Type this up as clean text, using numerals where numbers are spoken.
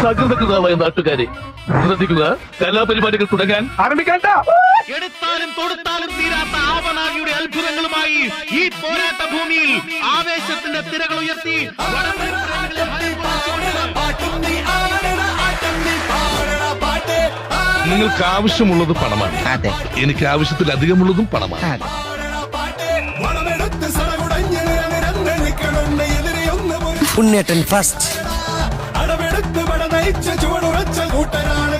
സകൃതകൃതമായ നാട്ടുകാരെ ശ്രദ്ധിക്കുക, കലാപരിപാടികൾ തുടങ്ങാൻ ആരംഭിക്കാൻ. എടുത്താലും തൊടുത്താലും തീരാത്ത ആവനാഴിയുടെ അത്ഭുതങ്ങളുമായി ഈ പോരാട്ട ഭൂമിയിൽ ആവേശത്തിന്റെ തിരകൾ ഉയർത്തി നിങ്ങൾക്ക് ആവശ്യമുള്ളത് പണമാണ്. അതെ, എനിക്ക് ആവശ്യത്തിലധികമുള്ളതും പണമാണ്. ഉണ്ണേട്ടൻ ഫസ്റ്റ്. അടവെടുത്ത് പട നയിച്ച ചുവടുറച്ച കൂട്ടരാണ്